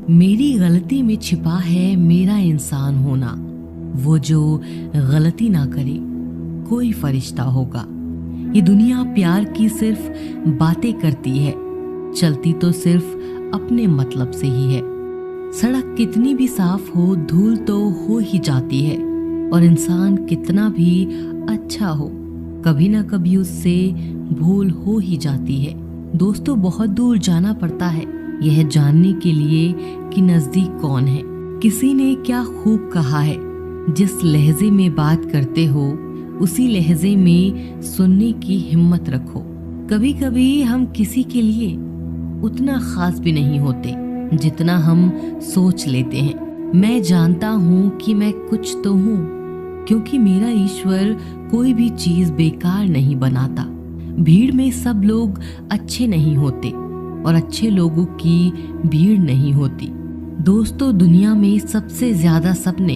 मेरी गलती में छिपा है मेरा इंसान होना। वो जो गलती ना करे कोई फरिश्ता होगा। ये दुनिया प्यार की सिर्फ बातें करती है, चलती तो सिर्फ अपने मतलब से ही है। सड़क कितनी भी साफ हो, धूल तो हो ही जाती है, और इंसान कितना भी अच्छा हो, कभी ना कभी उससे भूल हो ही जाती है। दोस्तों, बहुत दूर जाना पड़ता है यह जानने के लिए कि नजदीक कौन है। किसी ने क्या खूब कहा है, जिस लहजे में बात करते हो उसी लहजे में सुनने की हिम्मत रखो। कभी कभी हम किसी के लिए उतना खास भी नहीं होते जितना हम सोच लेते हैं। मैं जानता हूँ कि मैं कुछ तो हूँ, क्योंकि मेरा ईश्वर कोई भी चीज बेकार नहीं बनाता। भीड़ में सब लोग अच्छे नहीं होते और अच्छे लोगों की भीड़ नहीं होती। दोस्तों, दुनिया में सबसे ज्यादा सपने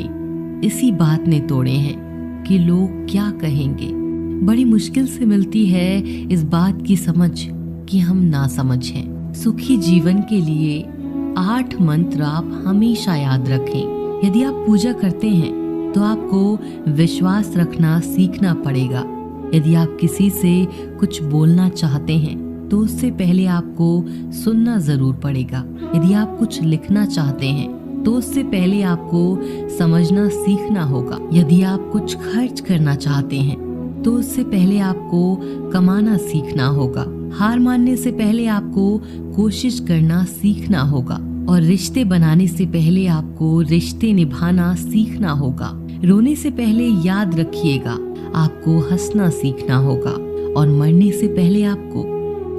इसी बात ने तोड़े हैं कि लोग क्या कहेंगे। बड़ी मुश्किल से मिलती है इस बात की समझ कि हम नासमझ हैं। सुखी जीवन के लिए 8 मंत्र आप हमेशा याद रखें। यदि आप पूजा करते हैं तो आपको विश्वास रखना सीखना पड़ेगा। यदि आप किसी से कुछ बोलना चाहते हैं तो उससे पहले आपको सुनना जरूर पड़ेगा। यदि आप कुछ लिखना चाहते हैं तो उससे पहले आपको समझना सीखना होगा। यदि आप कुछ खर्च करना चाहते हैं तो उससे पहले आपको कमाना सीखना होगा। हार मानने से पहले आपको कोशिश करना सीखना होगा, और रिश्ते बनाने से पहले आपको रिश्ते निभाना सीखना होगा। रोने से पहले याद रखिएगा, आपको हंसना सीखना होगा, और मरने से पहले आपको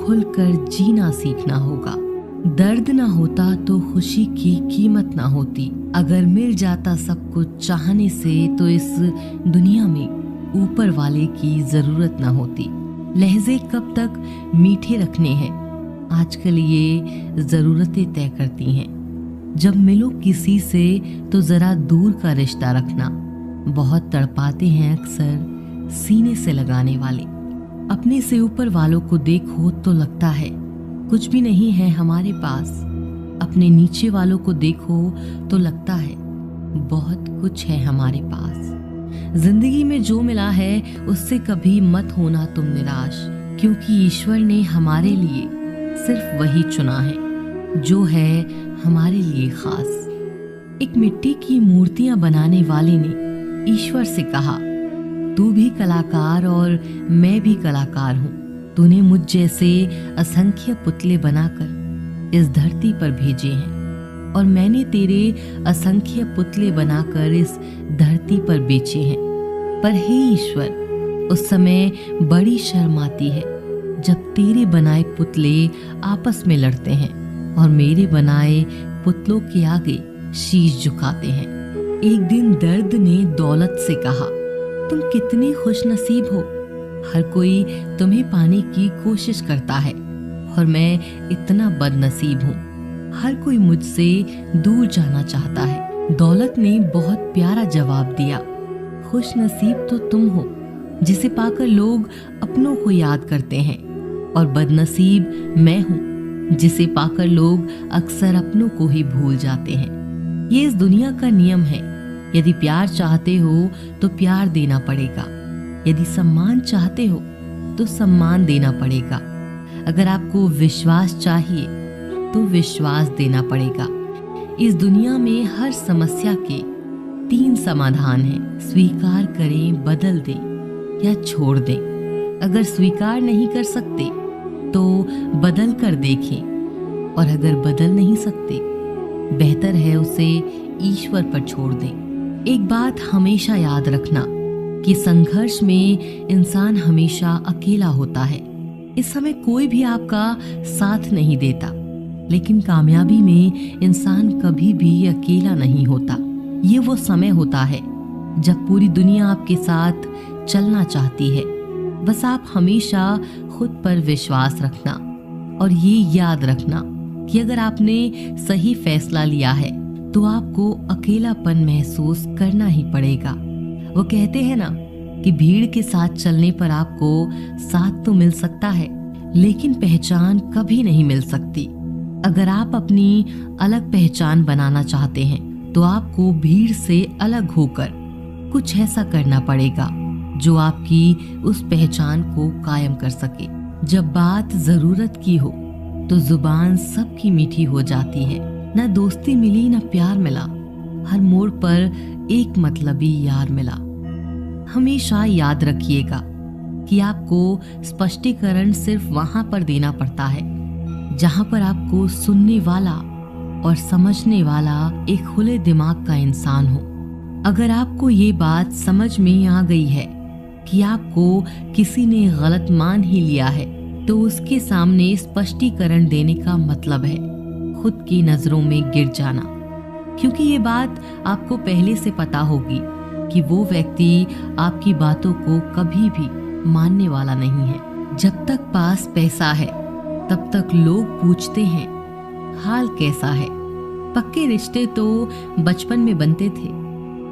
खुलकर जीना सीखना होगा। दर्द ना होता तो खुशी की कीमत ना होती। अगर मिल जाता सब कुछ चाहने से तो इस दुनिया में ऊपर वाले की जरूरत ना होती। लहजे कब तक मीठे रखने हैं, आजकल ये जरूरतें तय करती हैं। जब मिलो किसी से तो जरा दूर का रिश्ता रखना। बहुत तड़पाते हैं अक्सर सीने से लगाने वाले। अपने से ऊपर वालों को देखो तो लगता है कुछ भी नहीं है हमारे पास। अपने नीचे वालों को देखो तो लगता है बहुत कुछ है हमारे पास। जिंदगी में जो मिला है उससे कभी मत होना तुम निराश, क्योंकि ईश्वर ने हमारे लिए सिर्फ वही चुना है जो है हमारे लिए खास। एक मिट्टी की मूर्तियां बनाने वाले ने ईश्वर से कहा, तू भी कलाकार और मैं भी कलाकार हूँ। तूने मुझ जैसे असंख्य पुतले बनाकर इस धरती पर भेजे हैं, और मैंने तेरे असंख्य पुतले बनाकर इस धरती पर बेचे हैं। पर हे ईश्वर, उस समय बड़ी शर्म आती है जब तेरे बनाए पुतले आपस में लड़ते हैं और मेरे बनाए पुतलों के आगे शीश झुकाते हैं। एक दिन दर्द ने दौलत से कहा, तुम कितने खुशनसीब हो। हर कोई तुम्हें पाने की कोशिश करता है और मैं इतना बदनसीब हूँ। हर कोई मुझसे दूर जाना चाहता है। दौलत ने बहुत प्यारा जवाब दिया, खुशनसीब तो तुम हो जिसे पाकर लोग अपनों को याद करते हैं, और बदनसीब मैं हूँ जिसे पाकर लोग अक्सर अपनों को ही भूल जाते हैं। ये इस दुनिया का नियम है। यदि प्यार चाहते हो तो प्यार देना पड़ेगा। यदि सम्मान चाहते हो तो सम्मान देना पड़ेगा। अगर आपको विश्वास चाहिए तो विश्वास देना पड़ेगा। इस दुनिया में हर समस्या के 3 समाधान हैं। स्वीकार करें, बदल दें या छोड़ दें। अगर स्वीकार नहीं कर सकते तो बदल कर देखें, और अगर बदल नहीं सकते बेहतर है उसे ईश्वर पर छोड़ दें। एक बात हमेशा याद रखना कि संघर्ष में इंसान हमेशा अकेला होता है। इस समय कोई भी आपका साथ नहीं देता, लेकिन कामयाबी में इंसान कभी भी अकेला नहीं होता। ये वो समय होता है जब पूरी दुनिया आपके साथ चलना चाहती है। बस आप हमेशा खुद पर विश्वास रखना, और ये याद रखना कि अगर आपने सही फैसला लिया है तो आपको अकेलापन महसूस करना ही पड़ेगा। वो कहते हैं ना कि भीड़ के साथ चलने पर आपको साथ तो मिल सकता है, लेकिन पहचान कभी नहीं मिल सकती। अगर आप अपनी अलग पहचान बनाना चाहते हैं तो आपको भीड़ से अलग होकर कुछ ऐसा करना पड़ेगा जो आपकी उस पहचान को कायम कर सके। जब बात जरूरत की हो तो जुबान सबकी मीठी हो जाती है। न दोस्ती मिली न प्यार मिला, हर मोड़ पर एक मतलबी यार मिला। हमेशा याद रखिएगा कि आपको स्पष्टीकरण सिर्फ वहां पर देना पड़ता है जहां पर आपको सुनने वाला और समझने वाला एक खुले दिमाग का इंसान हो। अगर आपको ये बात समझ में आ गई है कि आपको किसी ने गलत मान ही लिया है तो उसके सामने स्पष्टीकरण देने का मतलब है खुद की नजरों में गिर जाना, क्योंकि ये बात आपको पहले से पता होगी कि वो व्यक्ति आपकी बातों को कभी भी मानने वाला नहीं है। जब तक पास पैसा है तब तक लोग पूछते हैं हाल कैसा है। पक्के रिश्ते तो बचपन में बनते थे,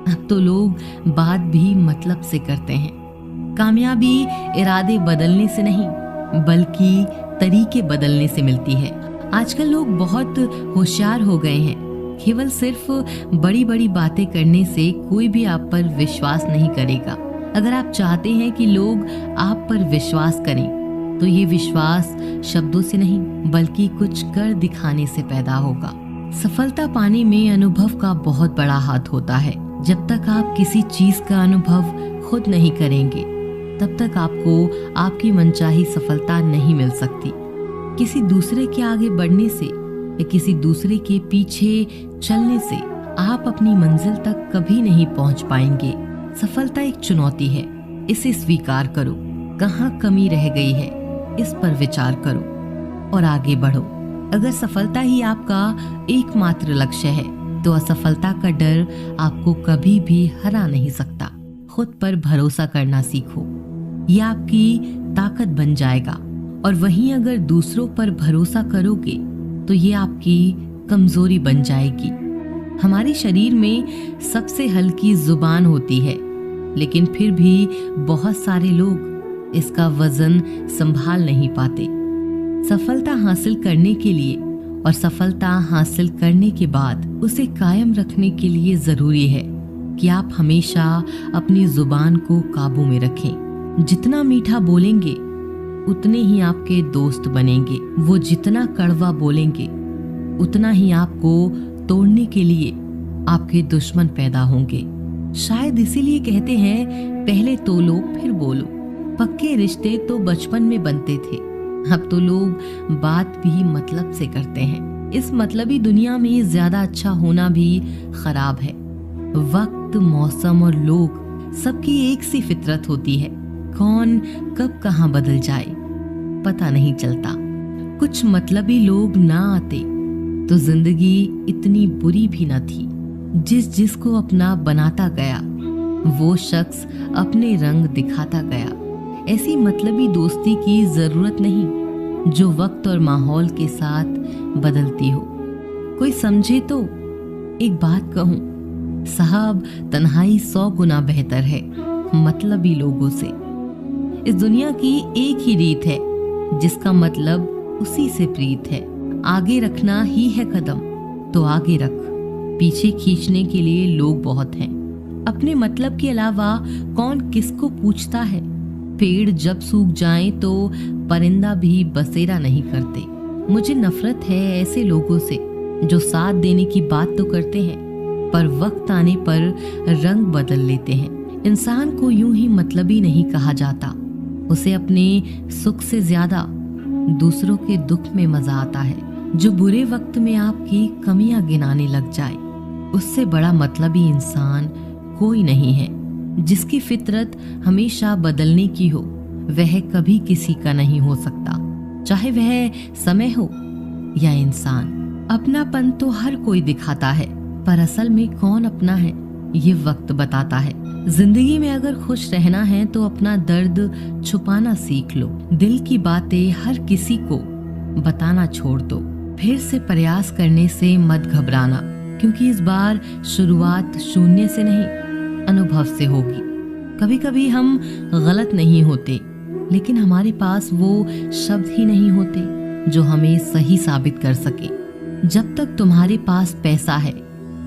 अब तो लोग बात भी मतलब से करते हैं। कामयाबी इरादे बदलने से नहीं बल्कि तरीके बदलने से मिलती है। आजकल लोग बहुत होशियार हो गए हैं। केवल सिर्फ बड़ी बड़ी बातें करने से कोई भी आप पर विश्वास नहीं करेगा। अगर आप चाहते हैं कि लोग आप पर विश्वास करें तो ये विश्वास शब्दों से नहीं बल्कि कुछ कर दिखाने से पैदा होगा। सफलता पाने में अनुभव का बहुत बड़ा हाथ होता है। जब तक आप किसी चीज का अनुभव खुद नहीं करेंगे तब तक आपको आपकी मनचाही सफलता नहीं मिल सकती। किसी दूसरे के आगे बढ़ने से या किसी दूसरे के पीछे चलने से आप अपनी मंजिल तक कभी नहीं पहुंच पाएंगे। सफलता एक चुनौती है, इसे स्वीकार करो। कहाँ कमी रह गई है इस पर विचार करो और आगे बढ़ो। अगर सफलता ही आपका एकमात्र लक्ष्य है तो असफलता का डर आपको कभी भी हरा नहीं सकता। खुद पर भरोसा करना सीखो, यह आपकी ताकत बन जाएगा। और वहीं अगर दूसरों पर भरोसा करोगे तो ये आपकी कमजोरी बन जाएगी। हमारे शरीर में सबसे हल्की जुबान होती है, लेकिन फिर भी बहुत सारे लोग इसका वजन संभाल नहीं पाते। सफलता हासिल करने के लिए और सफलता हासिल करने के बाद उसे कायम रखने के लिए जरूरी है कि आप हमेशा अपनी जुबान को काबू में रखें। जितना मीठा बोलेंगे उतने ही आपके दोस्त बनेंगे। वो जितना कड़वा बोलेंगे उतना ही आपको तोड़ने के लिए आपके दुश्मन पैदा होंगे। शायद इसीलिए कहते हैं पहले तोलो फिर बोलो। पक्के रिश्ते तो बचपन में बनते थे, अब तो लोग बात भी मतलब से करते हैं। इस मतलबी दुनिया में ज्यादा अच्छा होना भी खराब है। वक्त, मौसम और लोग सबकी एक सी फितरत होती है। कौन कब कहाँ बदल जाए पता नहीं चलता। कुछ मतलबी लोग ना आते तो जिंदगी इतनी बुरी भी न थी। जिसको अपना बनाता गया वो शख्स अपने रंग दिखाता गया। ऐसी मतलबी दोस्ती की जरूरत नहीं जो वक्त और माहौल के साथ बदलती हो। कोई समझे तो एक बात कहूं, साहब तन्हाई 100 गुना बेहतर है मतलबी लोगों से। इस दुनिया की एक ही रीत है जिसका मतलब उसी से प्रीत है। आगे रखना ही है कदम तो आगे रख, पीछे खींचने के लिए लोग बहुत हैं। अपने मतलब के अलावा कौन किसको पूछता है। पेड़ जब सूख जाएं तो परिंदा भी बसेरा नहीं करते। मुझे नफरत है ऐसे लोगों से जो साथ देने की बात तो करते हैं पर वक्त आने पर रंग बदल लेते हैं। इंसान को यूं ही मतलबी नहीं कहा जाता, उसे अपने सुख से ज्यादा दूसरों के दुख में मजा आता है। जो बुरे वक्त में आपकी कमियां गिनाने लग जाए उससे बड़ा मतलबी इंसान कोई नहीं है। जिसकी फितरत हमेशा बदलने की हो वह कभी किसी का नहीं हो सकता, चाहे वह समय हो या इंसान। अपनापन तो हर कोई दिखाता है पर असल में कौन अपना है ये वक्त बताता है। जिंदगी में अगर खुश रहना है तो अपना दर्द छुपाना सीख लो। दिल की बातें हर किसी को बताना छोड़ दो। फिर से प्रयास करने से मत घबराना, क्योंकि इस बार शुरुआत शून्य से नहीं अनुभव से होगी। कभी कभी हम गलत नहीं होते लेकिन हमारे पास वो शब्द ही नहीं होते जो हमें सही साबित कर सके। जब तक तुम्हारे पास पैसा है,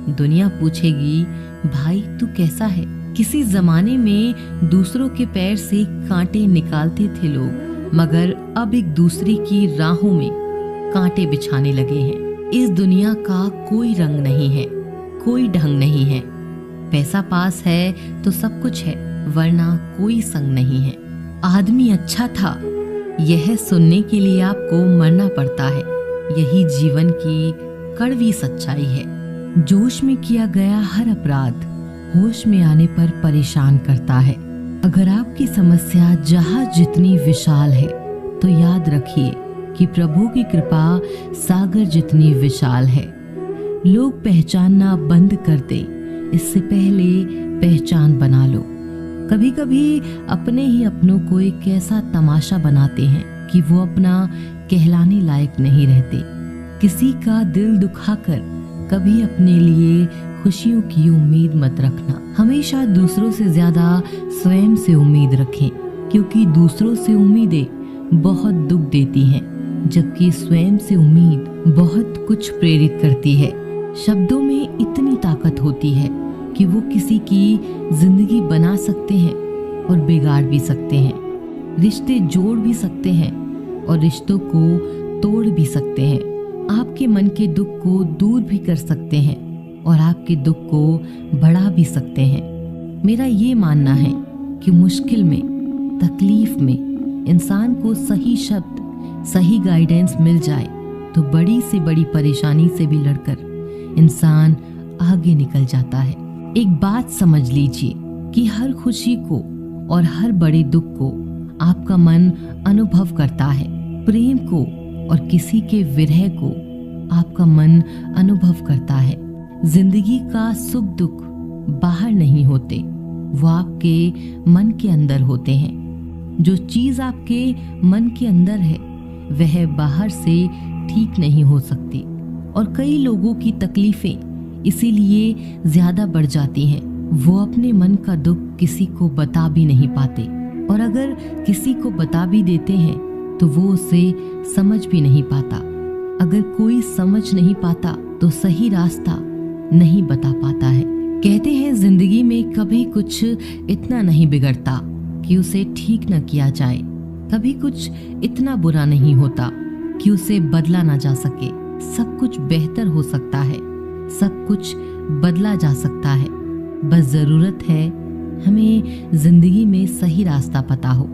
दुनिया पूछेगी भाई तू कैसा है। किसी जमाने में दूसरों के पैर से कांटे निकालते थे लोग, मगर अब एक दूसरे की राहों में कांटे बिछाने लगे हैं। इस दुनिया का कोई रंग नहीं है, कोई ढंग नहीं है। पैसा पास है तो सब कुछ है, वरना कोई संग नहीं है। आदमी अच्छा था, यह सुनने के लिए आपको मरना पड़ता है। यही जीवन की कड़वी सच्चाई है। जोश में किया गया हर अपराध होश में आने पर परेशान करता है। अगर आपकी समस्या जहाज जितनी विशाल है, तो याद रखिए कि प्रभु की कृपा सागर जितनी विशाल है। लोग पहचानना बंद कर दे, इससे पहले पहचान बना लो। कभी कभी अपने ही अपनों को एक ऐसा तमाशा बनाते हैं कि वो अपना कहलाने लायक नहीं रहते। किसी का दिल दुखाकर कभी अपने लिए खुशियों की उम्मीद मत रखना। हमेशा दूसरों से ज्यादा स्वयं से उम्मीद रखें, क्योंकि दूसरों से उम्मीदें बहुत दुख देती हैं, जबकि स्वयं से उम्मीद बहुत कुछ प्रेरित करती है। शब्दों में इतनी ताकत होती है कि वो किसी की जिंदगी बना सकते हैं और बिगाड़ भी सकते हैं। रिश्ते जोड़ भी सकते हैं और रिश्तों को तोड़ भी सकते हैं। आपके मन के दुख को दूर भी कर सकते हैं और आपके दुख को बढ़ा भी सकते हैं। मेरा ये मानना है कि मुश्किल में, तकलीफ में इंसान को सही शब्द, सही गाइडेंस मिल जाए तो बड़ी से बड़ी परेशानी से भी लड़कर इंसान आगे निकल जाता है। एक बात समझ लीजिए कि हर खुशी को और हर बड़े दुख को आपका मन अनुभव करता है। प्रेम को और किसी के विरह को आपका मन अनुभव करता है। जिंदगी का सुख दुख बाहर नहीं होते, वो आपके मन के अंदर होते हैं। जो चीज आपके मन के अंदर है वह बाहर से ठीक नहीं हो सकती, और कई लोगों की तकलीफें इसीलिए ज्यादा बढ़ जाती हैं। वो अपने मन का दुख किसी को बता भी नहीं पाते, और अगर किसी को बता भी देते हैं तो वो उसे समझ भी नहीं पाता। अगर कोई समझ नहीं पाता तो सही रास्ता नहीं बता पाता है। कहते हैं जिंदगी में कभी कुछ इतना नहीं बिगड़ता कि उसे ठीक न किया जाए, कभी कुछ इतना बुरा नहीं होता कि उसे बदला ना जा सके। सब कुछ बेहतर हो सकता है, सब कुछ बदला जा सकता है। बस जरूरत है हमें जिंदगी में सही रास्ता पता हो।